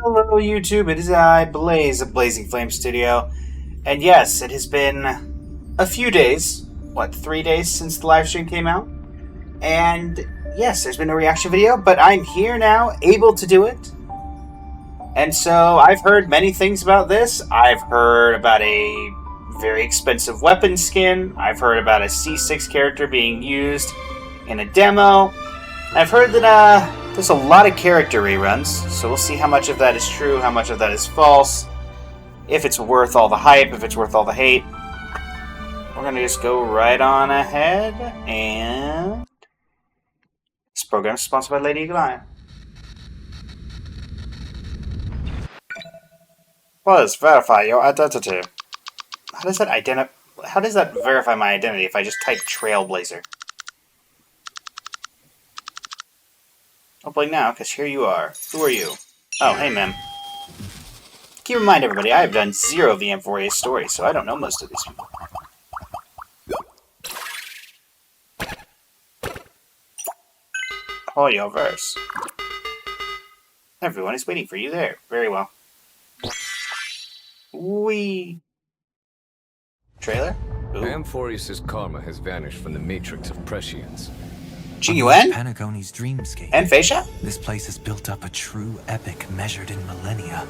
Hello YouTube, it is I, Blaze of Blazing Flame Studio. And yes, it has been a few days, 3 days since the live stream came out? And yes, there's been no reaction video, but I'm here now, able to do it. And so, I've heard many things about this. I've heard about a very expensive weapon skin. I've heard about a C6 character being used in a demo. I've heard that, there's a lot of character reruns, so we'll see how much of that is true, how much of that is false, if it's worth all the hype, if it's worth all the hate. We're gonna just go right on ahead, and... This program is sponsored by Lady Eagle Eye. Plus, verify your identity. How does that verify my identity if I just type Trailblazer? I'll blink now, because here you are. Who are you? Oh, hey, ma'am. Keep in mind, everybody, I have done 0 VM4A stories, so I don't know most of these people. Oh, your verse. Everyone is waiting for you there. Very well. Wee. Trailer? Ooh. Amphorius' karma has vanished from the matrix of prescience. G.U.N.? Panagone's dreamscape. And Phasia? This place has built up a true epic measured in millennia.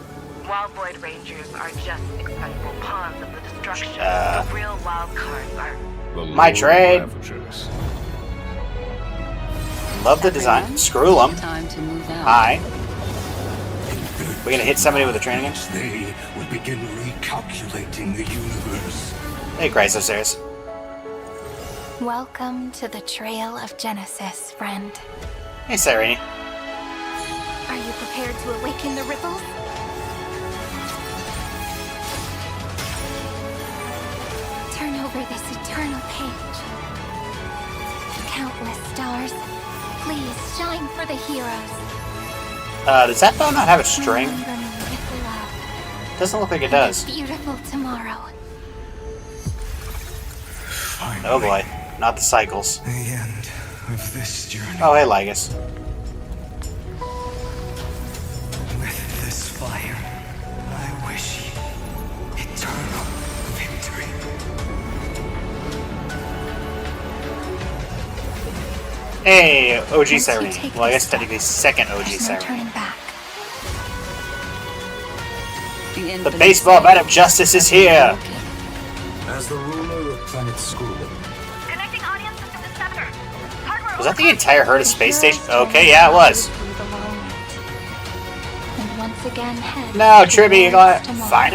Wild Void Rangers are just expendable pawns of the destruction. The real wild cards are... My trade. Love the design. Screw them. Time to move out. Hi. We're gonna hit somebody with a train again? They will begin recalculating the universe. Hey, Chrysosairs. Welcome to the Trail of Genesis, friend. Hey, Cyrene. Are you prepared to awaken the ripples? Turn over this eternal page. Countless stars, please shine for the heroes. Does that bow not have a string? Remember me with love. Doesn't look like it does. Beautiful tomorrow. Finally, Oh boy, not the cycles. the end of this journey. Oh, hey, Lygus. With this fire, I wish eternal victory. Hey, OG Once you Cyrene. take Well, I this guess technically second OG There's no Cyrene. turning back. The baseball bat of justice is here! As the ruler of Planet School, Connecting audience system to center. Hardware Was that the entire herd of Space Station? Okay, yeah, it was. And once again head No, towards Tribby, you got tomorrow. fine.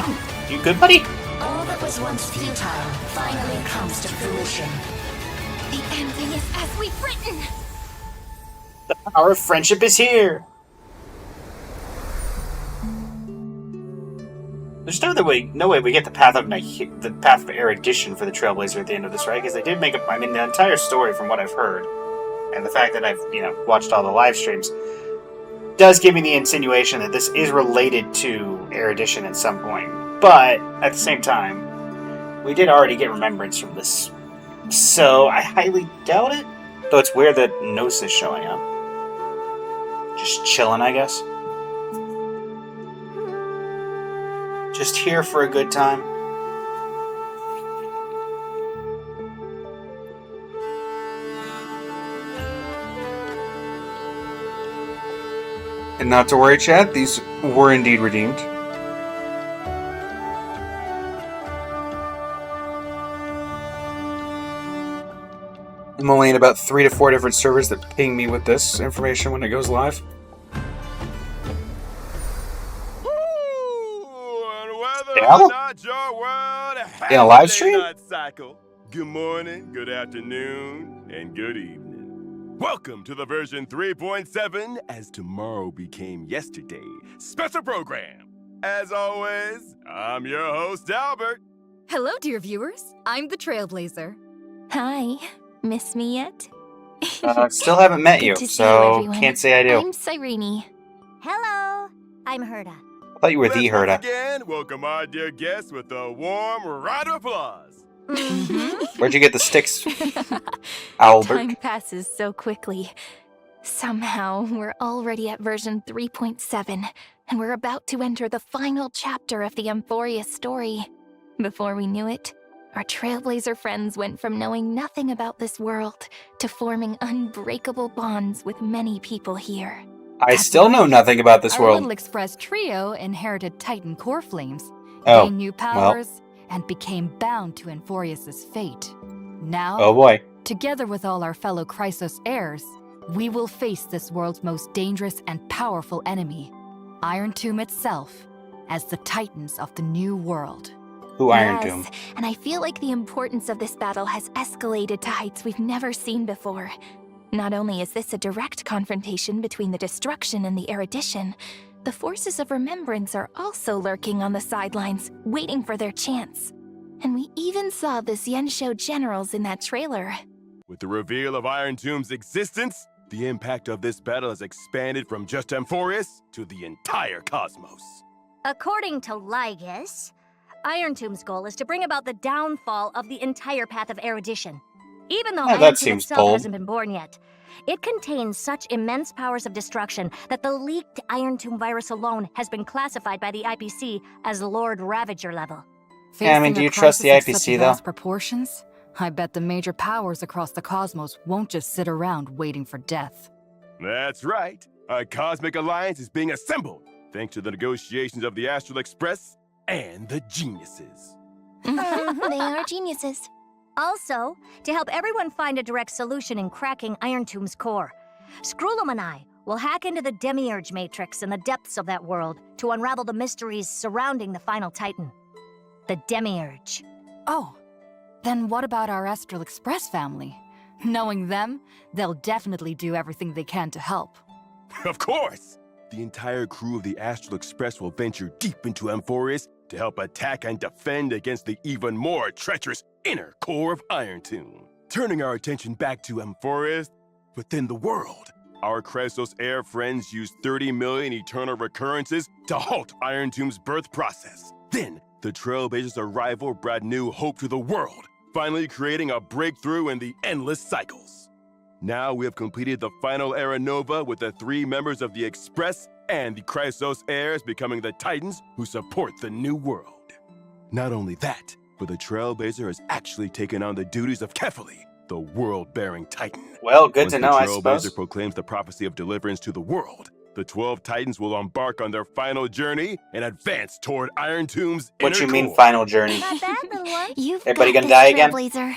You good, buddy? All that was once futile finally comes to fruition. The ending is as we've written. The power of friendship is here! There's no way we get the path of erudition for the Trailblazer at the end of this, right? Because they did make up, I mean, the entire story from what I've heard, and the fact that I've, watched all the live streams, does give me the insinuation that this is related to erudition at some point. But, at the same time, we did already get remembrance from this. So, I highly doubt it. Though it's weird that Gnosis is showing up. Just chilling, I guess. Just here for a good time. And not to worry, chat, these were indeed redeemed. I'm only in about 3 to 4 different servers that ping me with this information when it goes live. Yeah? In a live stream? Good morning, good afternoon, and good evening. Welcome to the version 3.7 as tomorrow became yesterday special program. As always, I'm your host, Albert. Hello, dear viewers. I'm the Trailblazer. Hi. Miss me yet? Still haven't met you, Good to see so everyone. can't say I do. I'm Cyrene. Hello, I'm Herda. I thought you were the Let's Herda. once again welcome our dear guests with a warm round of applause. Where'd you get the sticks, Albert? Time passes so quickly. Somehow, we're already at version 3.7, and we're about to enter the final chapter of the Amphoria story. Before we knew it, our Trailblazer friends went from knowing nothing about this world to forming unbreakable bonds with many people here. I That's still know right. nothing about this Our world. Little Express trio inherited Titan core flames, Oh, gained new powers, and became bound to Amphorius' fate. Now, Oh boy. together with all our fellow Chrysos heirs, we will face this world's most dangerous and powerful enemy, Iron Tomb itself, as the Titans of the New World. Who Iron Yes, Doom? and I feel like the importance of this battle has escalated to heights we've never seen before. Not only is this a direct confrontation between the destruction and the erudition, the forces of remembrance are also lurking on the sidelines, waiting for their chance. And we even saw the Xianshou generals in that trailer. With the reveal of Iron Tomb's existence, the impact of this battle has expanded from just Amphorius to the entire cosmos. According to Lygus, Iron Tomb's goal is to bring about the downfall of the entire path of erudition. Even though Yeah, Iron that Tomb seems itself bold. hasn't been born yet, it contains such immense powers of destruction that the leaked Iron Tomb virus alone has been classified by the IPC as Lord Ravager level. Yeah, I mean, Facing do a you trust the crisis of IPC, such though? vast proportions? I bet the major powers across the cosmos won't just sit around waiting for death. That's right. A cosmic alliance is being assembled, thanks to the negotiations of the Astral Express and the geniuses. They are geniuses. Also, to help everyone find a direct solution in cracking Iron Tomb's core, Skrullum and I will hack into the Demiurge Matrix in the depths of that world to unravel the mysteries surrounding the final Titan. The Demiurge. Oh, then what about our Astral Express family? Knowing them, they'll definitely do everything they can to help. Of course! The entire crew of the Astral Express will venture deep into Amphorius to help attack and defend against the even more treacherous inner core of Iron Tomb. Turning our attention back to Amphorius, within the world, our Chrysos heir friends used 30 million eternal recurrences to halt Iron Tomb's birth process. Then, the Trailblazers' arrival brought new hope to the world, finally creating a breakthrough in the endless cycles. Now we have completed the final Era Nova with the 3 members of the Express and the Chrysos heirs becoming the Titans who support the new world. Not only that, but the Trailblazer has actually taken on the duties of Kefali, the world-bearing Titan. Well, good Once to know, I the suppose. Trailblazer proclaims the prophecy of deliverance to the world, the 12 Titans will embark on their final journey and advance toward Iron Tomb's What inner you mean, core. final journey? Not bad, little one. You've Everybody got gonna this, die again? Trailblazer.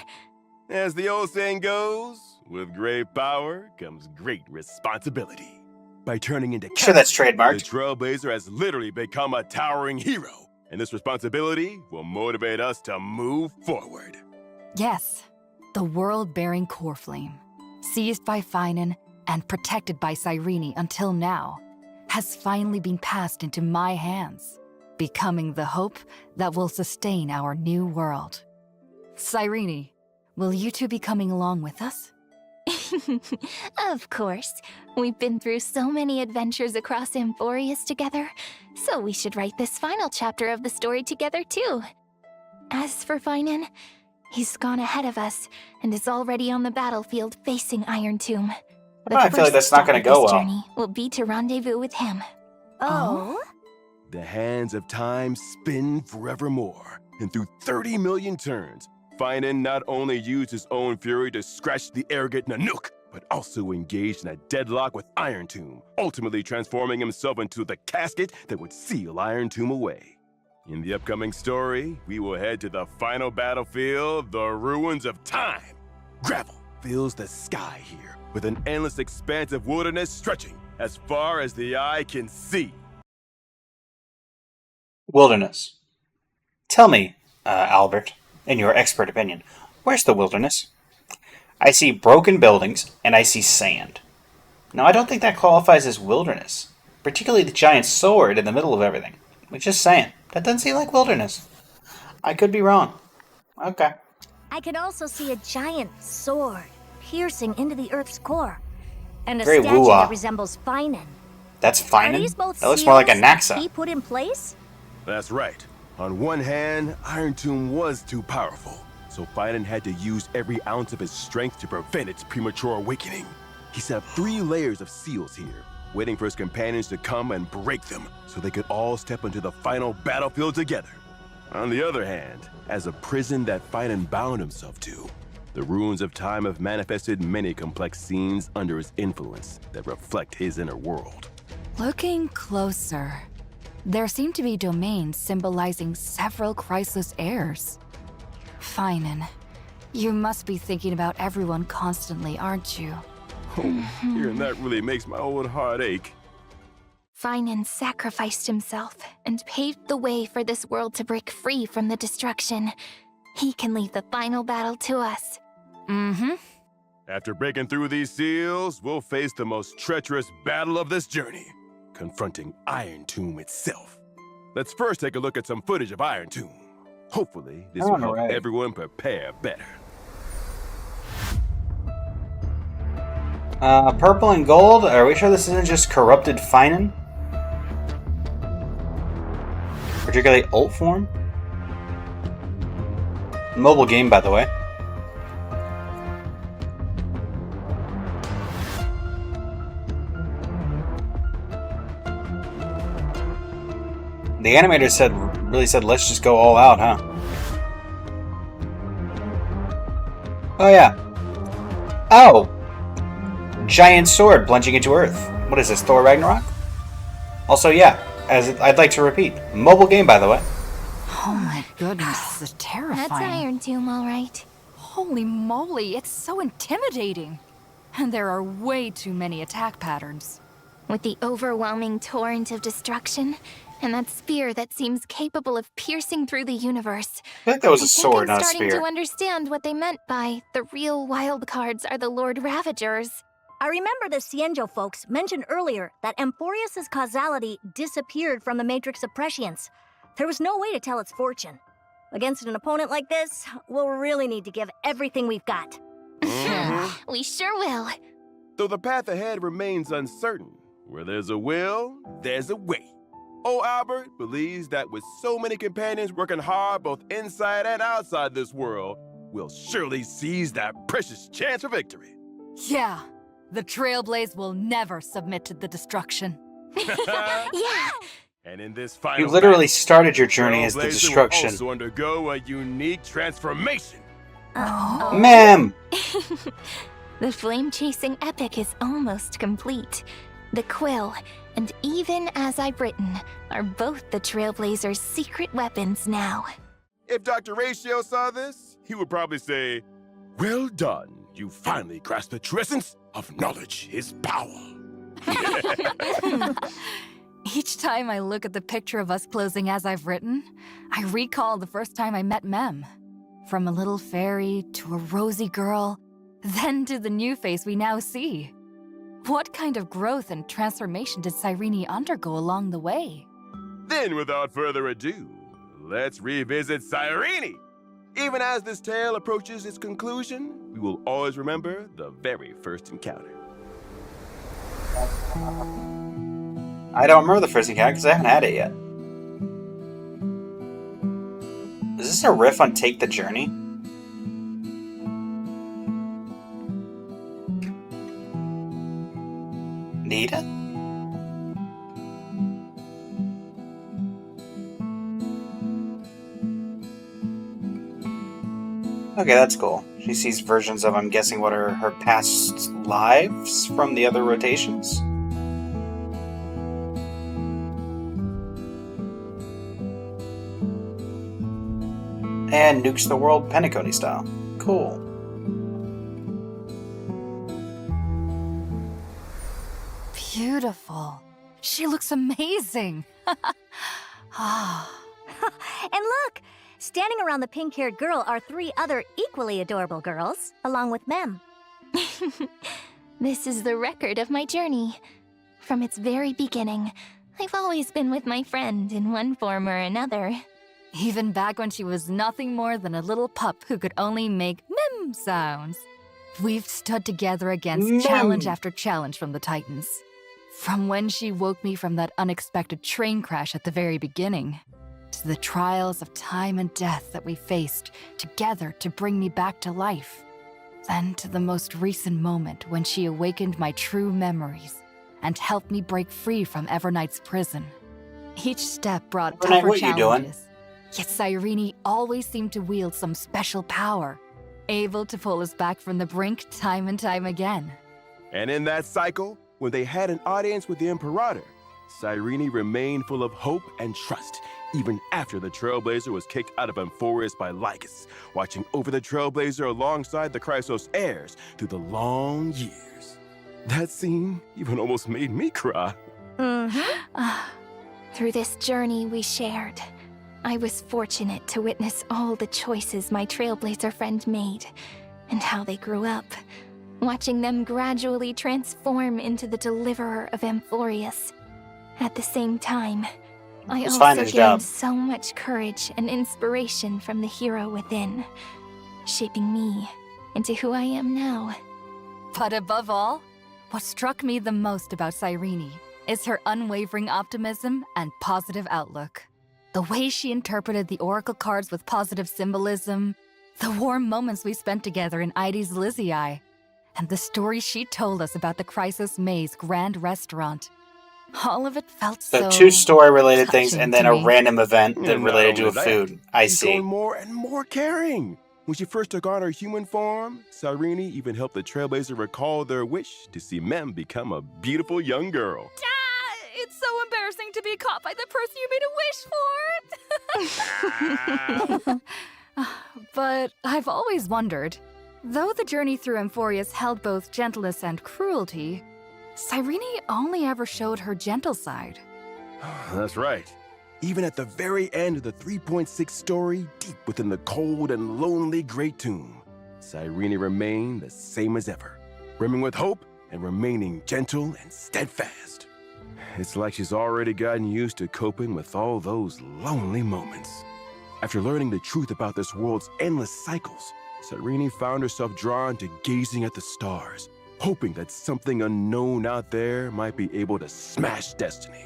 As the old saying goes, with great power comes great responsibility. By turning into Sure, that's the trademarked. Trailblazer has literally become a towering hero, and this responsibility will motivate us to move forward. Yes, the world-bearing core flame, seized by Finan and protected by Cyrene until now, has finally been passed into my hands, becoming the hope that will sustain our new world. Cyrene, will you two be coming along with us? Of course. We've been through so many adventures across Amphorius together, so we should write this final chapter of the story together too. As for Finan, he's gone ahead of us and is already on the battlefield facing Iron Tomb. I feel like that's not gonna go well. Journey will be to rendezvous with him. Oh? The hands of time spin forevermore, and through 30 million turns, Finan not only used his own fury to scratch the arrogant Nanook, but also engaged in a deadlock with Iron Tomb, ultimately transforming himself into the casket that would seal Iron Tomb away. In the upcoming story, we will head to the final battlefield, the Ruins of Time. Gravel fills the sky here, with an endless expanse of wilderness stretching as far as the eye can see. Wilderness. Tell me, Albert, in your expert opinion, where's the wilderness? I see broken buildings, and I see sand. Now, I don't think that qualifies as wilderness, particularly the giant sword in the middle of everything. I'm just saying, that doesn't seem like wilderness. I could be wrong. Okay. I can also see a giant sword piercing into the Earth's core, and a Very statue woo-ah. that resembles Finan. That's Are fine. these both That looks more like a seals he Naxa. put in place? That's right. On one hand, Iron Tomb was too powerful, so Finan had to use every ounce of his strength to prevent its premature awakening. He set up 3 layers of seals here, waiting for his companions to come and break them so they could all step into the final battlefield together. On the other hand, as a prison that Finan bound himself to, the ruins of time have manifested many complex scenes under his influence that reflect his inner world. Looking closer, there seem to be domains symbolizing several Chrysalis heirs. Finan, you must be thinking about everyone constantly, aren't you? Oh, hearing that really makes my old heart ache. Finan sacrificed himself and paved the way for this world to break free from the destruction. He can leave the final battle to us. After breaking through these seals, we'll face the most treacherous battle of this journey, confronting Iron Tomb itself. Let's first take a look at some footage of Iron Tomb. Hopefully, this will help everyone prepare better. Purple and gold? Are we sure this isn't just corrupted Finan? Particularly alt form? Mobile game, by the way. The animator really said, let's just go all out, huh? Oh, yeah. Oh! Giant sword plunging into Earth. What is this, Thor Ragnarok? Also, yeah, I'd like to repeat, mobile game, by the way. Oh my goodness, this is terrifying. That's Iron Tomb, all right. Holy moly, it's so intimidating. And there are way too many attack patterns. With the overwhelming torrent of destruction, and that spear that seems capable of piercing through the universe. I think that was a sword, not a I'm starting spear. to understand what they meant by the real wild cards are the Lord Ravagers. I remember the Cienjo folks mentioned earlier that Emporius' causality disappeared from the Matrix of Prescience. There was no way to tell its fortune. Against an opponent like this, we'll really need to give everything we've got. We sure will. Though the path ahead remains uncertain, where there's a will, there's a way. Oh, Albert believes that with so many companions working hard both inside and outside this world, we'll surely seize that precious chance for victory. Yeah, the Trailblaze will never submit to the destruction. Yeah! And in this final You literally battle, started your journey as the Trailblazer destruction. will also undergo a unique transformation. Ma'am! The flame-chasing epic is almost complete. The quill, and even as I've written, are both the Trailblazer's secret weapons now. If Dr. Ratio saw this, he would probably say, "Well done, you finally grasped the true essence of knowledge is power." Each time I look at the picture of us closing as I've written, I recall the first time I met Mem. From a little fairy to a rosy girl, then to the new face we now see. What kind of growth and transformation did Cyrene undergo along the way? Then, without further ado, let's revisit Cyrene. Even as this tale approaches its conclusion, we will always remember the very first encounter. I don't remember the first encounter because I haven't had it yet. Is this a riff on Take the Journey? Nita? Okay, that's cool. She sees versions of, I'm guessing, what are her past lives from the other rotations? And nukes the world Penacony style. Cool. Beautiful. She looks amazing. Ah. And look! Standing around the pink-haired girl are 3 other equally adorable girls, along with Mem. This is the record of my journey. From its very beginning, I've always been with my friend in one form or another. Even back when she was nothing more than a little pup who could only make mem sounds. We've stood together against challenge after challenge from the Titans. From when she woke me from that unexpected train crash at the very beginning, to the trials of time and death that we faced together to bring me back to life. Then to the most recent moment when she awakened my true memories and helped me break free from Everknight's prison. Each step brought Everknight, tougher what you doing? challenges. Yet Cyrene always seemed to wield some special power, able to pull us back from the brink time and time again. And in that cycle, when they had an audience with the Imperator, Cyrene remained full of hope and trust, even after the Trailblazer was kicked out of Amphorius by Lycus, watching over the Trailblazer alongside the Chrysos heirs through the long years. That scene even almost made me cry. Through this journey we shared, I was fortunate to witness all the choices my Trailblazer friend made, and how they grew up, watching them gradually transform into the deliverer of Amphorius. At the same time, I Let's also find his job. gained so much courage and inspiration from the hero within, shaping me into who I am now. But above all, what struck me the most about Cyrene is her unwavering optimism and positive outlook. The way she interpreted the oracle cards with positive symbolism, the warm moments we spent together in Ides Lizii, and the stories she told us about the Chrysos Maze Grand Restaurant. All of it felt So so two story-related things touching and then to a me. random event that And related to not a only that, food. I she's see. growing more and more caring. When she first took on her human form, Cyrene even helped the Trailblazer recall their wish to see Mem become a beautiful young girl. It's so embarrassing to be caught by the person you made a wish for. But I've always wondered, though the journey through Amphorius held both gentleness and cruelty, Cyrene only ever showed her gentle side. That's right. Even at the very end of the 3.6 story, deep within the cold and lonely Great Tomb, Cyrene remained the same as ever, brimming with hope and remaining gentle and steadfast. It's like she's already gotten used to coping with all those lonely moments. After learning the truth about this world's endless cycles, Cyrene found herself drawn to gazing at the stars, hoping that something unknown out there might be able to smash destiny.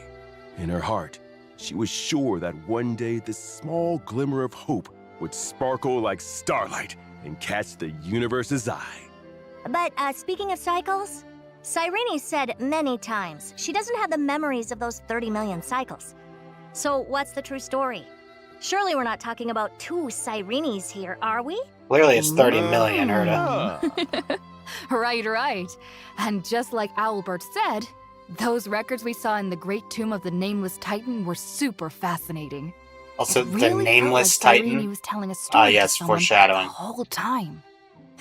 In her heart, she was sure that one day this small glimmer of hope would sparkle like starlight and catch the universe's eye. But speaking of cycles, Cyrene said many times she doesn't have the memories of those 30 million cycles. So what's the true story? Surely we're not talking about two Cyrenes here, are we? Clearly it's 30 million, Herta. Right. And just like Owlbert said, those records we saw in the Great Tomb of the Nameless Titan were super fascinating. Also, It the really Nameless felt like Titan. Cyrene was telling a story Yes, to someone foreshadowing. the whole time.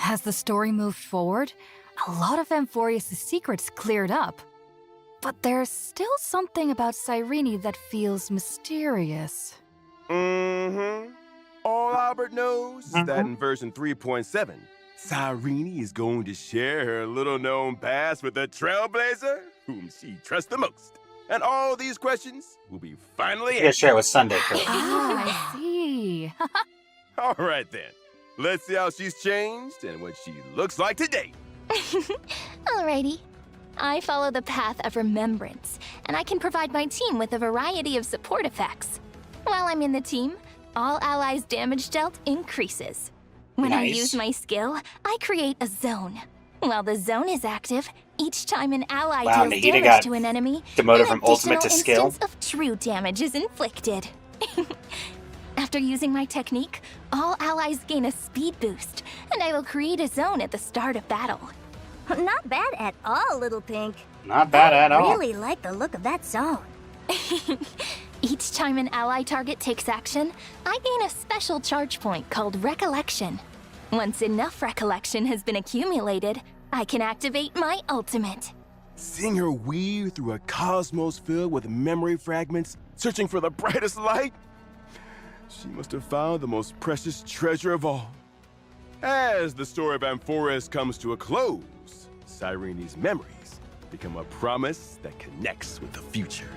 As the story moved forward, a lot of Amphorius' secrets cleared up. But there's still something about Cyrene that feels mysterious. All Albert knows is that in version 3.7, Cyrene is going to share her little-known past with the Trailblazer, whom she trusts the most. And all these questions will be finally You gotta share it with Sunday, Kurt. I see. All right, then. Let's see how she's changed and what she looks like today. Alrighty. I follow the path of remembrance, and I can provide my team with a variety of support effects. While I'm in the team, all allies' damage dealt increases. When I Nice. use my skill, I create a zone. While the zone is active, each time an ally Wow, deals Nikita damage got to an enemy, demoted an from ultimate to additional skill. instance of true damage is inflicted. After using my technique, all allies gain a speed boost, and I will create a zone at the start of battle. Not bad at all, Little Pink. Not bad at all. Really like the look of that zone. Each time an ally target takes action, I gain a special charge point called Recollection. Once enough recollection has been accumulated, I can activate my ultimate. Seeing her weave through a cosmos filled with memory fragments, searching for the brightest light, she must have found the most precious treasure of all. As the story of Amphorius comes to a close, Cyrene's memories become a promise that connects with the future.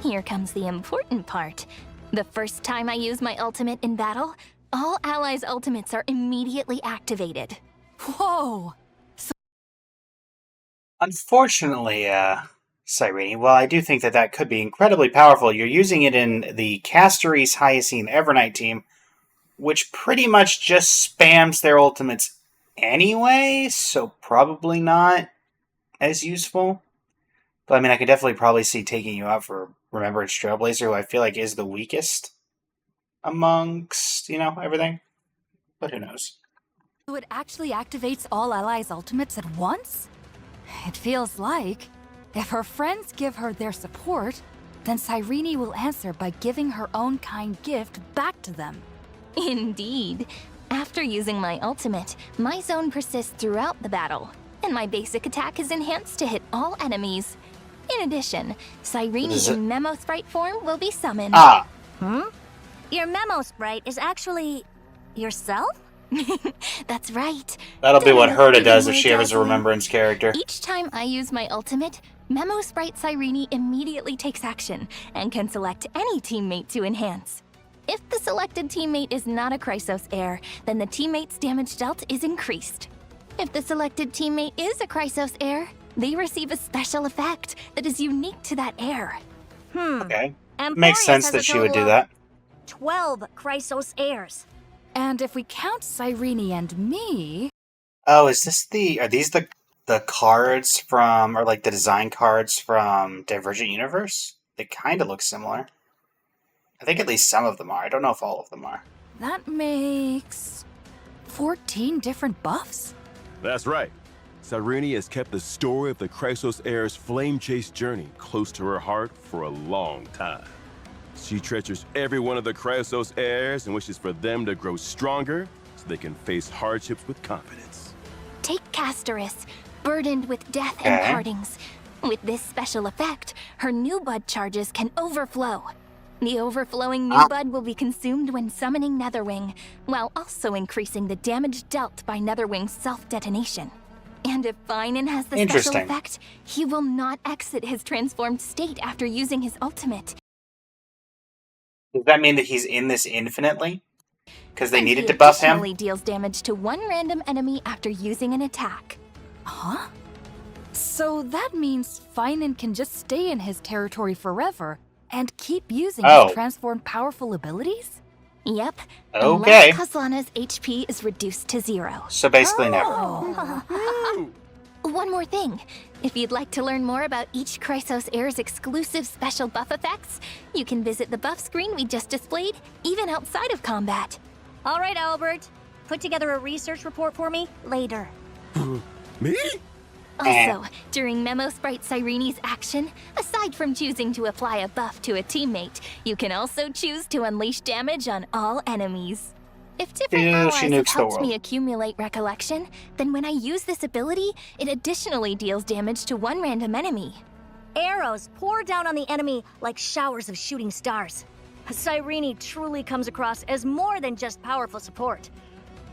Here comes the important part. The first time I use my ultimate in battle, all allies' ultimates are immediately activated. Whoa! Unfortunately, Cyrene, well, I do think that that could be incredibly powerful. You're using it in the Castoris Hyacine Evernight team, which pretty much just spams their ultimates anyway, so probably not as useful. But I mean, I could definitely probably see taking you out for Remembrance Trailblazer, who I feel like is the weakest amongst, everything. But who knows? So it actually activates all allies' ultimates at once? It feels like, if her friends give her their support, then Cyrene will answer by giving her own kind gift back to them. Indeed. After using my ultimate, my zone persists throughout the battle, and my basic attack is enhanced to hit all enemies. In addition, Cyrene in Memo Sprite form will be summoned. Ah! Your Memo Sprite is actually... yourself? That's right. That'll be what Herta does if she ever has a Remembrance character. Each time I use my ultimate, Memo Sprite Cyrene immediately takes action and can select any teammate to enhance. If the selected teammate is not a Chrysos heir, then the teammate's damage dealt is increased. If the selected teammate is a Chrysos heir, they receive a special effect that is unique to that heir. Okay. Amphorius Makes sense has that a she would total do that. 12 Chrysos heirs. And if we count Cyrene and me... Oh, are these the cards from, or like the design cards from Divergent Universe? They kind of look similar. I think at least some of them are. I don't know if all of them are. That makes... 14 different buffs? That's right. Cyrene has kept the story of the Chrysos heir's flame chase journey close to her heart for a long time. She treasures every one of the Chrysos heirs and wishes for them to grow stronger so they can face hardships with confidence. Take Castoris, burdened with death and partings. With this special effect, her new bud charges can overflow. The overflowing new bud will be consumed when summoning Netherwing, while also increasing the damage dealt by Netherwing's self-detonation. And if Finan has the special effect, he will not exit his transformed state after using his ultimate. Does that mean that he's in this infinitely? Because they needed to buff him? He additionally deals damage to one random enemy after using an attack. Huh? So that means Finan can just stay in his territory forever and keep using his transformed powerful abilities? Yep. Okay. Unless Kaslana's HP is reduced to 0. So basically never. One more thing. If you'd like to learn more about each Chrysos heir's exclusive special buff effects, you can visit the buff screen we just displayed, even outside of combat. All right, Albert. Put together a research report for me later. Me? Also, during Memo Sprite Cyrene's action, aside from choosing to apply a buff to a teammate, you can also choose to unleash damage on all enemies. If different allies have helped me accumulate recollection, then when I use this ability, it additionally deals damage to one random enemy. Arrows pour down on the enemy like showers of shooting stars. Cyrene truly comes across as more than just powerful support.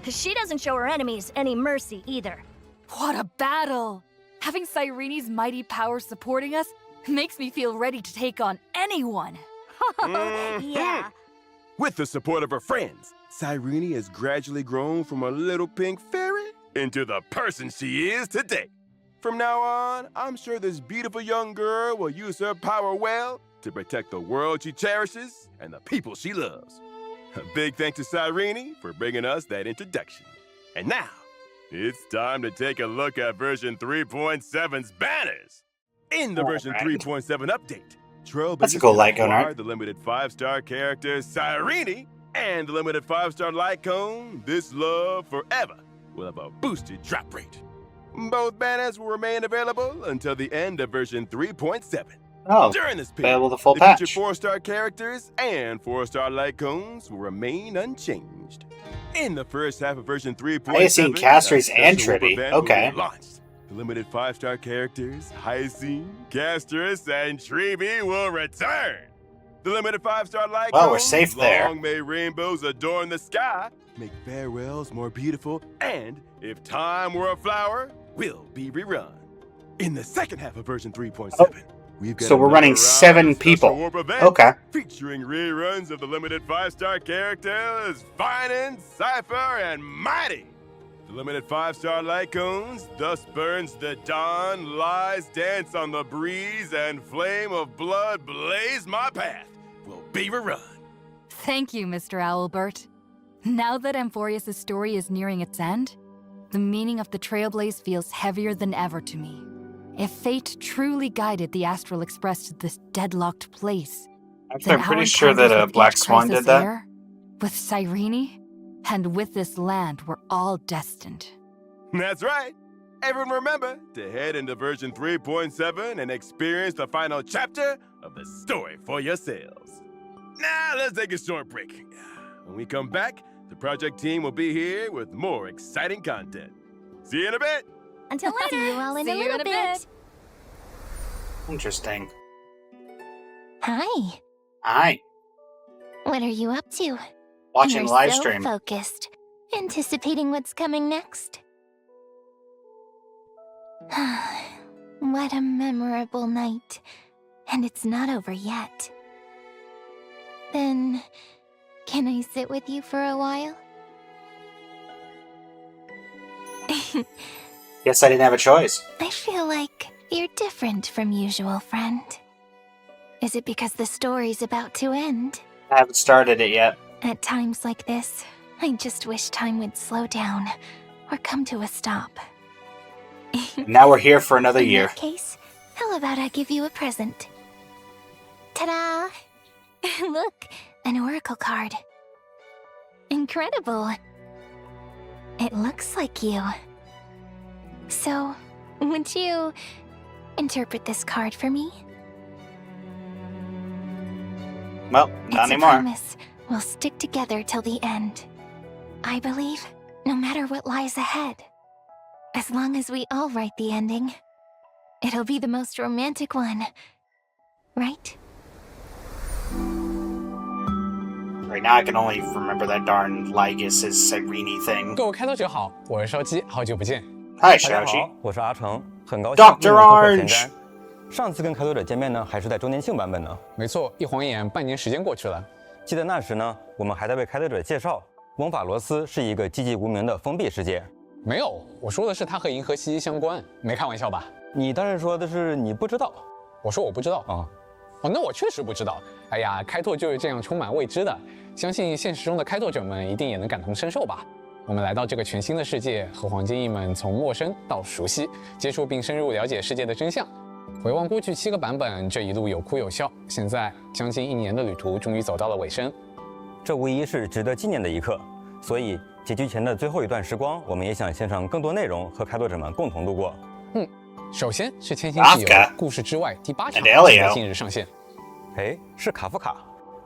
She doesn't show her enemies any mercy either. What a battle! Having Cyrene's mighty power supporting us makes me feel ready to take on anyone. Yeah. With the support of her friends, Cyrene has gradually grown from a little pink fairy into the person she is today. From now on, I'm sure this beautiful young girl will use her power well to protect the world she cherishes and the people she loves. A big thanks to Cyrene for bringing us that introduction. And now, it's time to take a look at version 3.7's banners. In the version 3.7 update, Trailblazers acquired the limited 5-star character Cyrene and the limited 5-star light cone, This Love Forever, will have a boosted drop rate. Both banners will remain available until the end of version 3.7. During this period, the full featured patch. 4-star characters and 4-star light cones will remain unchanged. In the first half of version 3.7, I have seen Castoris and Trippy. Okay. Launched. The limited 5-star characters, Hyacinth, Castoris, and Trippy will return. The limited 5-star light cones, we're safe there. Long may rainbows adorn the sky, make farewells more beautiful, and if time were a flower, will be rerun. In the second half of version 3.7, we've got so we're running 7 people. Okay. Featuring reruns of the limited 5-star characters, Finan, Cypher, and Mighty. The limited 5-star light cones, Thus Burns the Dawn, Lies Dance on the Breeze, and Flame of Blood Blaze My Path, will be rerun. Thank you, Mr. Owlbert. Now that Amphorius' story is nearing its end, the meaning of the Trailblaze feels heavier than ever to me. If fate truly guided the Astral Express to this deadlocked place, Actually, I'm pretty sure that Black Swan did that. Air, with Cyrene, and with this land, we're all destined. That's right. Everyone remember to head into version 3.7 and experience the final chapter of the story for yourselves. Now, let's take a short break. When we come back, the project team will be here with more exciting content. See you in a bit. Until later. See you all in a See you little bit. Interesting. Hi. Hi. What are you up to? Watching You're live so stream. Focused, anticipating what's coming next. What a memorable night. And it's not over yet. Then, can I sit with you for a while? Guess I didn't have a choice. I feel like you're different from usual, friend. Is it because the story's about to end? I haven't started it yet. At times like this, I just wish time would slow down or come to a stop. Now we're here for another In year. that case, how about I give you a present? Ta-da! Look, an oracle card. Incredible. It looks like you. So, would you interpret this card for me? Well, not It's a anymore. promise. We'll stick together till the end. I believe, no matter what lies ahead. As long as we all write the ending, it'll be the most romantic one. Right? Right now I can only remember that darn Lygus' Cyrene thing. 各位开拓者好，我是烧鸡，好久不见。 Hi, 大家 Xiaoqi. 好，我是阿成，很高兴 Dr. 又能做客前 Orange 瞻。上次跟开拓者见面呢，还是在周年庆版本呢。没错，一晃眼半年时间过去了。记得那时呢，我们还在为开拓者介绍，翁法罗斯是一个寂寂无名的封闭世界。没有，我说的是它和银河息息相关，没开玩笑吧？你当时说的是你不知道。我说我不知道啊。哦，那我确实不知道。哎呀，开拓就是这样充满未知的，相信现实中的开拓者们一定也能感同身受吧。我们来到这个全新的世界，和黄金翼们从陌生到熟悉，接触并深入了解世界的真相。回望过去7个版本，这一路有哭有笑，现在将近1年的旅途终于走到了尾声。这无疑是值得纪念的一刻，所以结局前的最后一段时光，我们也想献上更多内容和开拓者们共同度过。首先是《千星汽油》故事之外第8场在近日上线。哎，是卡夫卡。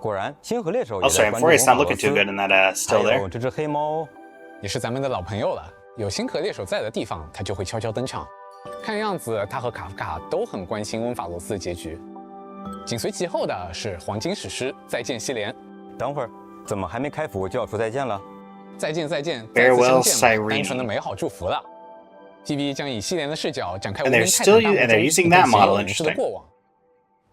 果然，星河猎手也 Also, 在 I'm 关注 worried it's 翁 not 法罗 looking too 斯。 good in that still 还 there. 有这只黑猫，也是咱们的老朋友了。有星河猎手在的地方，他就会悄悄登场。看样子，他和卡夫卡都很关心温法罗斯的结局。紧随其后的是黄金史诗《再见西莲》。等会儿，怎么还没开服就要说再见了？再见，再见，再次 Farewell, 相见吧， Cyrene. 单纯的美好祝福了。TV 将以西莲的视角展开无 And 边 they're 泰坦 still 大 and they're 陆 using 中 that 一个 model, 人世的 interesting. 过往。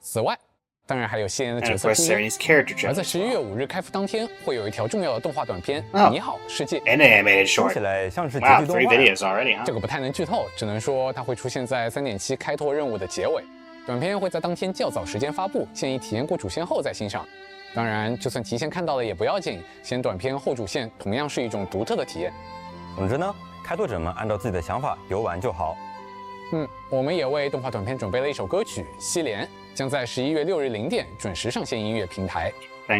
此外，当然还有西莲的 And 角 of 色 course, 铺路。 Cyrene's character 而在 change. 11月5日开服当天，会有一条重要的动画短片《 Oh. 你好，世界》。 An animated 听 short. 起来像是结 Wow, 局动 3画。 videos already, huh? 这个不太能剧透，只能说它会出现在3.7开拓任务的结尾。短片会在当天较早时间发布，建议体验过主线后再欣赏。当然，就算提前看到了也不要紧，先短片后主线同样是一种独特的体验。总之呢，开拓者们按照自己的想法游玩就好。我们也为动画短片准备了一首歌曲《西莲》，将在11月6日0点准时上线音乐平台。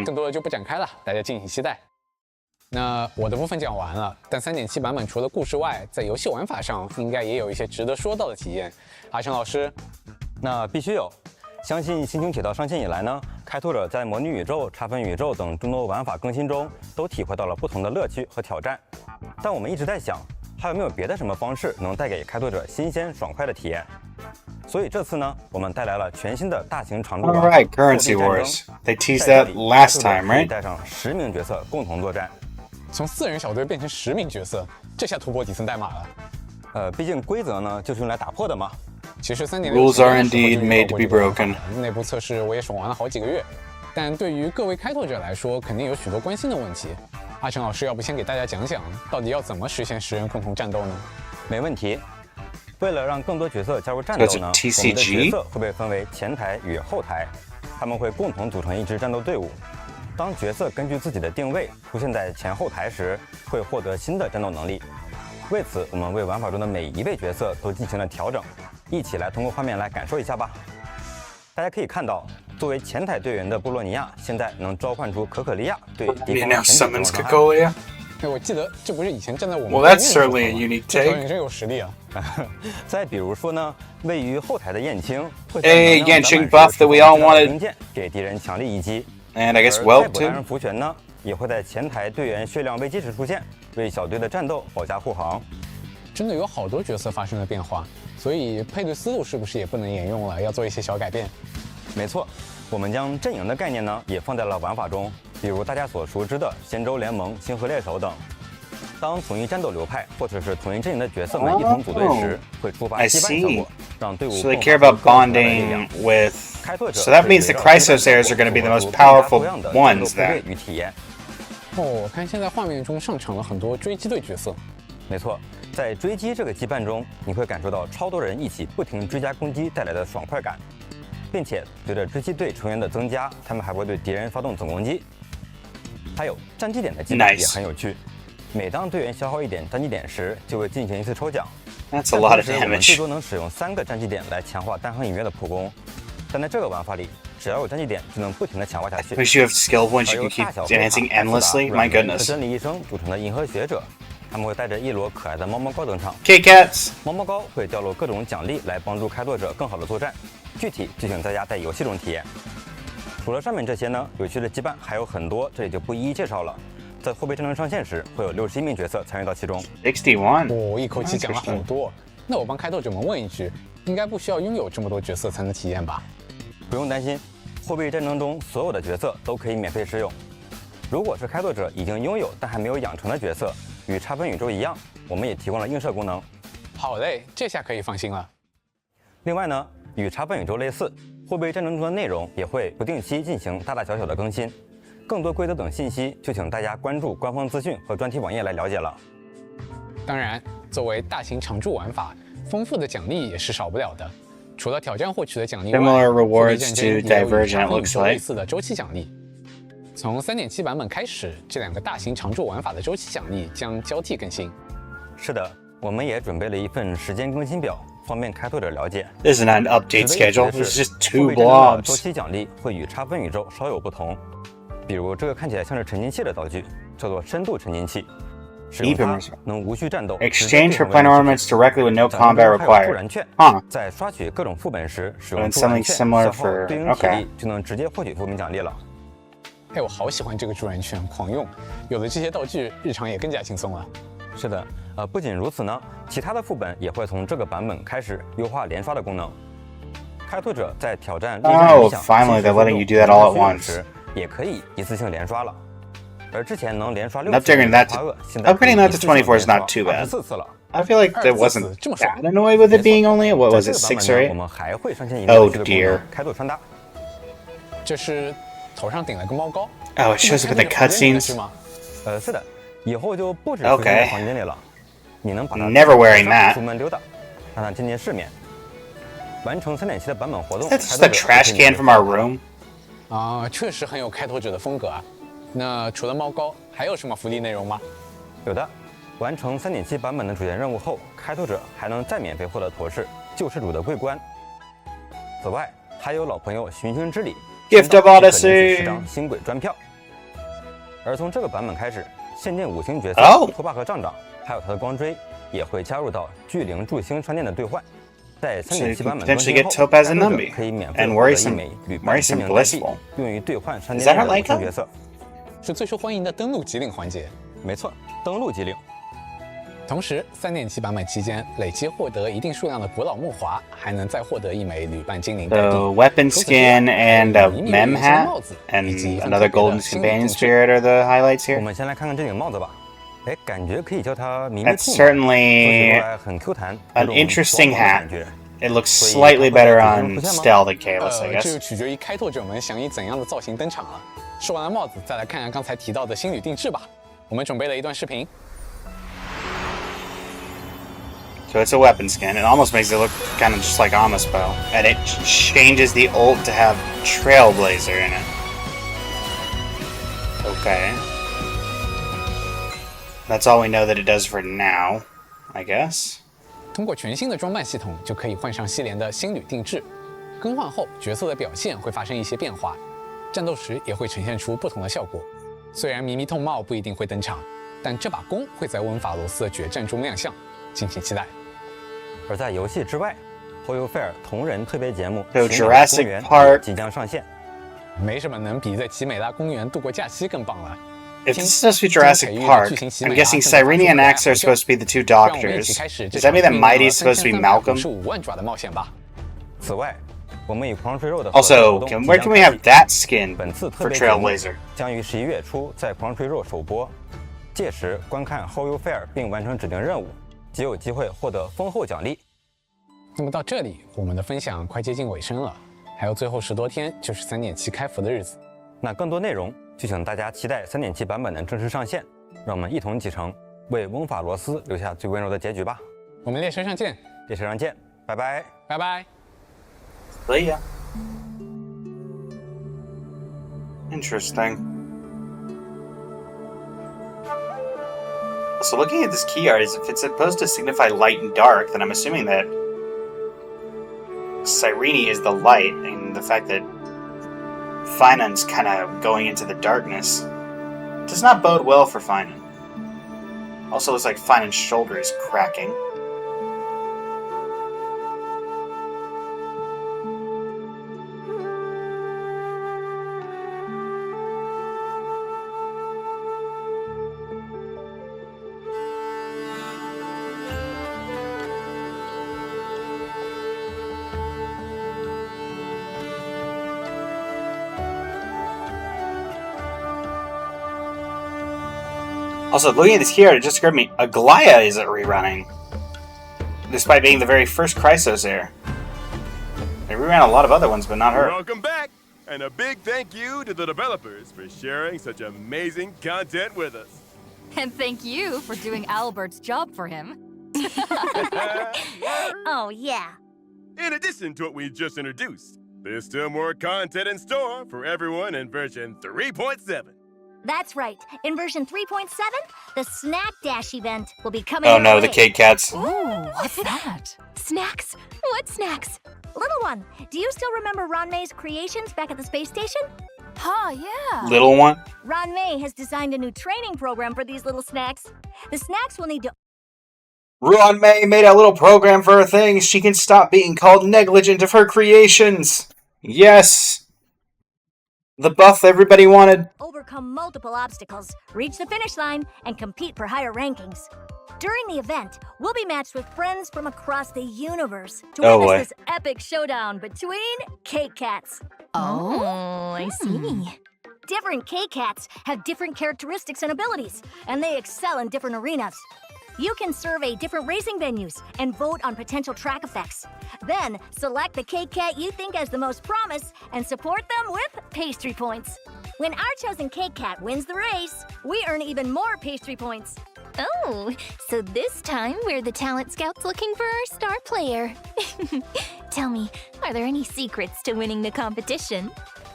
更多的就不展开了，大家敬请期待。那我的部分讲完了，但3.7版本除了故事外，在游戏玩法上应该也有一些值得说到的体验。阿成老师，那必须有。相信星穹铁道上线以来呢，开拓者在模拟宇宙、差分宇宙等众多玩法更新中，都体会到了不同的乐趣和挑战。但我们一直在想，还有没有别的什么方式能带给开拓者新鲜爽快的体验？所以这次呢，我们带来了全新的大型长度玩法 Alright, Currency Wars. They teased that last time, 可以 right? 带上10名角色共同作战。从4人小队变成10名角色，这下突破底层代码了。毕竟规则呢就是用来打破的嘛。其实3.6 Rules are indeed made to be broken. 内部测试我也爽玩了好几个月，但对于各位开拓者来说，肯定有许多关心的问题。阿成老师，要不先给大家讲讲，到底要怎么实现10人共同战斗呢？没问题。为了让更多角色加入战斗呢，我们的角色会被分为前台与后台，他们会共同组成一支战斗队伍。当角色根据自己的定位出现在前后台时，会获得新的战斗能力。为此，我们为玩法中的每一位角色都进行了调整，一起来通过画面来感受一下吧。大家可以看到，作为前台队员的波洛尼亚，现在能召唤出可可利亚对敌方 now 全体 summons 造成伤害。Cocolia. 哎，我记得这不是以前站在我们 Well, 对面 that's 的时候 certainly a 吗 unique 这条 take. 人真有实力啊！再比如说呢，位于后台的燕青会 Hey, 在能量 Yanqing 攒满 buff 时 that we all 释放出 wanted. 弓箭给敌人强力一击。 And I guess 而 Whelp 泰伯大 too. 人福泉呢，也会在前台队员血量危机时出现，为小队的战斗保驾护航。真的有好多角色发生了变化，所以配对思路是不是也不能沿用了？要做一些小改变。没错，我们将阵营的概念呢也放在了玩法中，比如大家所熟知的仙州联盟、星河猎手等。当同一战斗流派或者是同一阵营的角色们一同组队时，会触发 I 羁绊效 see. 果，让队伍 So they 迸 care 发 about 出更强大的力量。 bonding with. 开拓者 So that means the 会围绕 Chrysos 这个 airs are going to be the 组 most 合出更加 powerful 多样的 ones 战斗配 then. 对与体验。哦，我看现在画面中上场了很多追击队角色。没错，在追击这个羁绊中，你会感受到超多人一起不停追加攻击带来的爽快感，并且随着追击队成员的增加，他们还会对敌人发动总攻击。还有战绩点的羁绊也很有趣。每当队员消耗一点战绩点时，就会进行一次抽奖。 That's a lot of 但同时我们最 damage. 多能使用3个战绩点来强化单横隐约的普攻，但在这个玩法里，只要有战绩点就能不停的强化下去。 Wish you have skill points 而 you 由 can 大 keep 小 enhancing endlessly. My 和 goodness. 真理医生组成的银河学者，他们会带着一摞可爱的猫猫膏登场。 Kitty cats. 猫猫膏会掉落各种奖励来帮助开拓者更好的作战，具体就请大家在游戏中体验。除了上面这些呢，有趣的羁绊还有很多，这里就不一一介绍了。在后备战争上线时，会有61名角色参与到其中。61. 哦，一口气讲了好多。那我帮开拓者们问一句，应该不需要拥有这么多角色才能体验吧？不用担心，后备战争中所有的角色都可以免费试用。如果是开拓者已经拥有但还没有养成的角色，与差分宇宙一样，我们也提供了映射功能。好嘞，这下可以放心了。另外呢，与差分宇宙类似，后备战争中的内容也会不定期进行大大小小的更新。更多规则等信息，就请大家关注官方资讯和专题网页来了解了。当然，作为大型常驻玩法，丰富的奖励也是少不了的。除了挑战获取的奖励外， Similar 后备 rewards 战 to 争也有与 Divergent, 差分宇 looks 宙类 like. 似的周期奖励。从3.7版本开始，这2个大型常驻玩法的周期奖励将交替更新。是的，我们也准备了一份时间更新表，方便开拓者了解。 This is not an update 值得一提 schedule. 的 This 是 is just 2后备战争的 blobs. 周期奖励会与差分宇宙稍有不同。比如这个看起来像是沉浸器的道具，叫做深度沉浸器，使用它能无需战斗。 Exchange for planar ornaments directly with no combat 助 required. 燃券 Huh. 在刷取各种副本时使 And 用助燃 something 券， similar 消耗 for 对应体 okay. 力就能直接获取副本奖励了。哎，我好喜欢这个助燃券，狂用。有了这些道具，日常也更加轻松了。是的，不仅如此呢，其他的副本也会从这个版本开始优化连刷的功能。开拓者在挑战力量 Oh, 影响 finally, they're letting you do that all at once. 时，也可以一次性连刷了。而之前能连刷6 Upgrading that to, upgrading that to 24 is not too bad. 14次了。 I feel like that wasn't that annoyed with it being only, what was it, 6 or 我 8? 们还会上线一个 Oh 这个功 dear. 能开拓穿搭。这是头上顶了个猫膏。 Oh, it shows up in the cutscenes. 是的，以后就不止 Okay. 出现在房间里了。你能把它 Never wearing that. 出门溜达，让它见见世面。完成3.7的版本活动。 That's just a trash can from our room. 啊，确实很有开拓者的风格啊。那除了猫膏，还有什么福利内容吗？有的，完成3.7版本的主线任务后，开拓者还能再免费获得头饰救世主的桂冠。此外，还有老朋友寻星之礼 Gift of Odyssey 10张星轨专票。而从这个版本开始，限定5星角色托巴和杖长，还有他的光锥，也会加入到巨灵祝星商店的兑换。在3.7版本更新后，开拓者可以免费获得1枚旅伴精灵代币，用于兑换商店内的5星角色。是最受欢迎的登录集领环节。没错，登录集领。同时，3.7版本期间累计获得一定数量的古老木华，还能再获得1枚旅伴精灵代币。 The weapon skin and a mem hat and another golden companion spirit are the highlights 我 here. 们先来看看这顶帽子吧。哎，感觉可以叫它迷迷 That's 兔。 certainly 很 Q 弹 an interesting hat. 有种 It looks slightly better on stealth than Kalos, I 这 guess. 就取决于开拓者们想以怎样的造型登场了。说完了帽子，再来看看刚才提到的新旅定制吧。我们准备了一段视频。 So it's a weapon skin. It almost makes it look kind of just like Amos Bow. And it changes the ult to have Trailblazer in it. Okay. That's all we know that it does for now. I guess. 通过全新的装扮系统，就可以换上系联的新旅定制。更换后，角色的表现会发生一些变化，战斗时也会呈现出不同的效果。虽然迷迷痛帽不一定会登场，但这把弓会在温法罗斯的决战中亮相，敬请期待。而在游戏之外，后游费尔同人特别节目还有《奇美拉公 Jurassic 园》 Park 即将上线。没什么能比在奇美拉公园度过假期更棒了。 If this is supposed to be Jurassic Park, I'm guessing Cyrene and Axe are supposed to be the two doctors. Does that mean that Mighty is supposed to be Malcolm? 15万爪的冒险吧。此外，我们与狂吹肉的 Also, where can we have that skin 本次特 for 别节目 Trailblazer? 将于11月初在狂吹肉首播，届时观看后游费尔并完成指定任务，即有机会获得丰厚奖励。那么到这里，我们的分享快接近尾声了，还有最后10多天就是3.7开服的日子。那更多内容就请大家期待3.7版本的正式上线，让我们一同启程，为翁法罗斯留下最温柔的结局吧。我们列车上见，列车上见，拜拜，拜拜。 See ya. Interesting. So looking at this key art, if it's supposed to signify light and dark, then I'm assuming that Cyrene is the light, and the fact that Finan's kind of going into the darkness does not bode well for Finan. Also looks like Finan's shoulder is cracking. Also, looking at this here, it just occurred to me, Aglaya isn't rerunning. Despite being the very first Chrysos heir. They reran a lot of other ones, but not her. Welcome back! And a big thank you to the developers for sharing such amazing content with us. And thank you for doing Albert's job for him. Oh, yeah. In addition to what we just introduced, there's still more content in store for everyone in version 3.7. That's right. In version 3.7, the Snack Dash event will be coming Oh your no, way. the Kit Kats. Ooh, what's that? Snacks? What snacks? Little one, do you still remember Ron May's creations back at the space station? Huh, yeah. Little one? Ron May has designed a new training program for these little snacks. The snacks will need to... Ron May made a little program for her things. She can stop being called negligent of her creations. Yes. The buff everybody wanted. overcome multiple obstacles, reach the finish line, and compete for higher rankings. During the event, we'll be matched with friends from across the universe to witness this epic showdown between K-Cats. Oh, I see. Different K-Cats have different characteristics and abilities, and they excel in different arenas. You can survey different racing venues and vote on potential track effects. Then, select the K-Cat you think has the most promise and support them with pastry points. When our chosen K-Cat wins the race, we earn even more pastry points. Oh, so this time we're the talent scouts looking for our star player. Tell me, are there any secrets to winning the competition?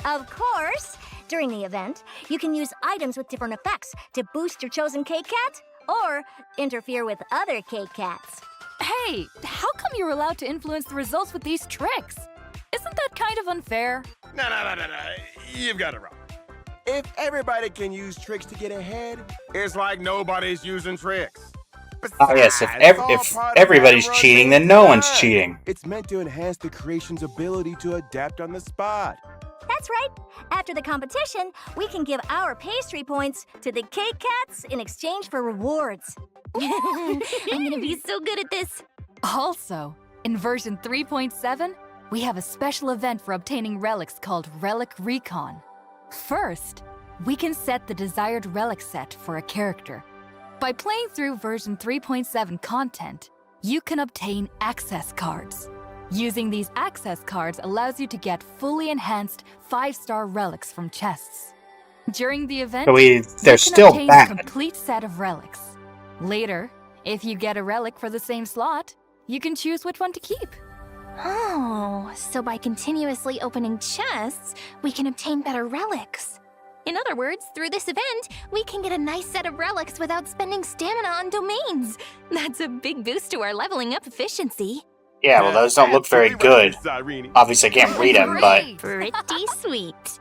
Of course! During the event, you can use items with different effects to boost your chosen K-Cat or interfere with other K-Cats. Hey, how come you're allowed to influence the results with these tricks? Isn't that kind of unfair? No. You've got it wrong. If everybody can use tricks to get ahead, it's like nobody's using tricks. Oh yes, if everybody's cheating, then no one's cheating. It's meant to enhance the creation's ability to adapt on the spot. That's right. After the competition, we can give our pastry points to the K-Cats in exchange for rewards. I'm gonna be so good at this. Also, in version 3.7, we have a special event for obtaining relics called Relic Recon. First, we can set the desired relic set for a character. By playing through version 3.7 content, you can obtain access cards. Using these access cards allows you to get fully enhanced 5-star relics from chests. During the event, they're you can still obtain bad. a complete set of relics. Later, if you get a relic for the same slot, you can choose which one to keep. Oh, so by continuously opening chests, we can obtain better relics. In other words, through this event, we can get a nice set of relics without spending stamina on domains. That's a big boost to our leveling up efficiency. Yeah, well, those don't look very good. Obviously, I can't read them, but... Pretty sweet.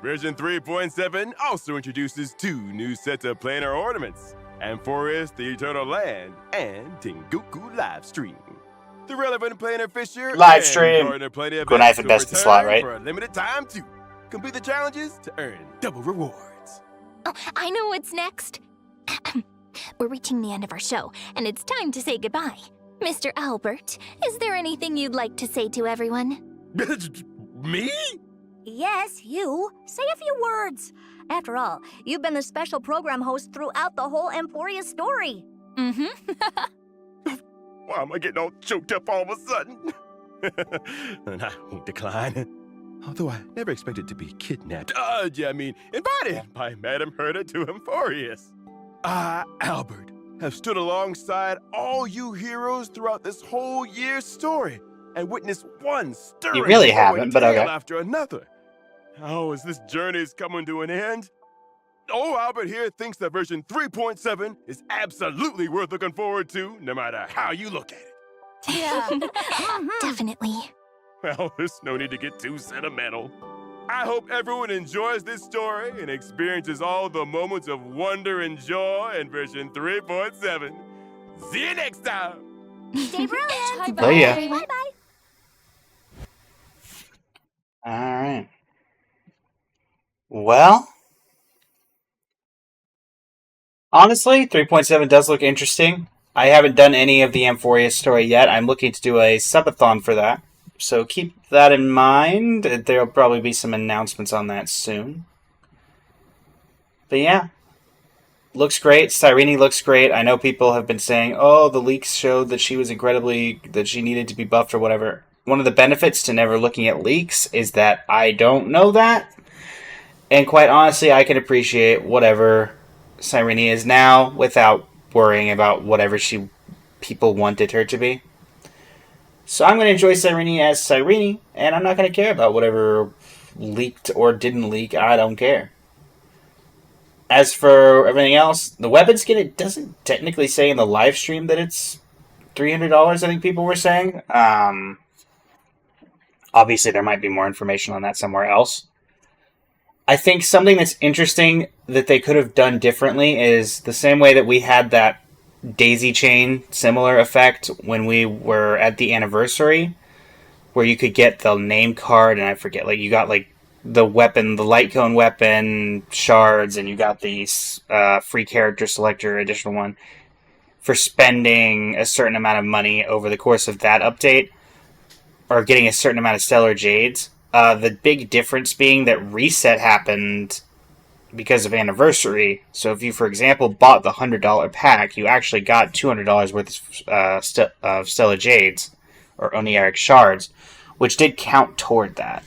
Version 3.7 also introduces 2 new sets of planar ornaments, Amphoreus the Eternal Land and Tengoku Livestream. The relevant planar Fisher Livestream. and Gardner Planar Good knife events and will best in slot, return right? for a limited time too. Complete the challenges to earn double rewards. Oh, I know what's next. We're reaching the end of our show, and it's time to say goodbye. Mr. Albert, is there anything you'd like to say to everyone? Me? Yes, you. Say a few words. After all, you've been the special program host throughout the whole Emphoria story. Why am I getting all choked up all of a sudden? And I won't decline. Although I never expected to be kidnapped. Invited by Madame Herta to Emphorius. I, Albert, have stood alongside all you heroes throughout this whole year's story and witnessed one stirring You really haven't, but okay. after another. Oh, as this journey is coming to an end, Albert here thinks that version 3.7 is absolutely worth looking forward to, no matter how you look at it. Yeah. Definitely. Well, there's no need to get too sentimental. I hope everyone enjoys this story and experiences all the moments of wonder and joy in version 3.7. See you next time! Stay brilliant! Bye, yeah. Bye-bye! Alright. Well... honestly, 3.7 does look interesting. I haven't done any of the Amphoria story yet. I'm looking to do a subathon for that. So keep that in mind. There'll probably be some announcements on that soon. But yeah. Looks great. Cyrene looks great. I know people have been saying, oh, the leaks showed that she was that she needed to be buffed or whatever. One of the benefits to never looking at leaks is that I don't know that. And quite honestly, I can appreciate whatever Cyrene is now without worrying about whatever people wanted her to be. So I'm going to enjoy Cyrene as Cyrene, and I'm not going to care about whatever leaked or didn't leak. I don't care. As for everything else, the weapon skin, it doesn't technically say in the live stream that it's $300, I think people were saying. Obviously, there might be more information on that somewhere else. I think something that's interesting that they could have done differently is the same way that we had that daisy chain similar effect when we were at the anniversary, where you could get the name card, and I forget, like you got like the weapon, the light cone weapon shards, and you got the free character selector additional one for spending a certain amount of money over the course of that update, or getting a certain amount of stellar jades. The big difference being that reset happened because of anniversary. So if you, for example, bought the $100 pack, you actually got $200 worth of Stellar Jades, or Onieric Shards, which did count toward that.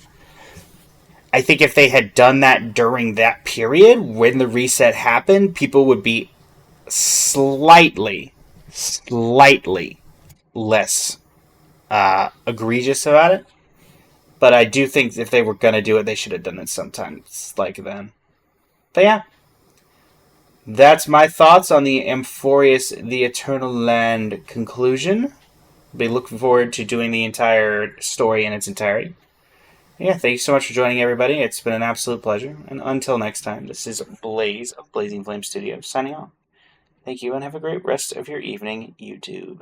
I think if they had done that during that period, when the reset happened, people would be slightly less egregious about it. But I do think if they were going to do it, they should have done it sometimes like then. But yeah, that's my thoughts on the Amphoreus the Eternal Land conclusion. Be looking forward to doing the entire story in its entirety. Yeah, thank you so much for joining, everybody. It's been an absolute pleasure. And until next time, this is Blaze of Blazing Flame Studios signing off. Thank you, and have a great rest of your evening, YouTube.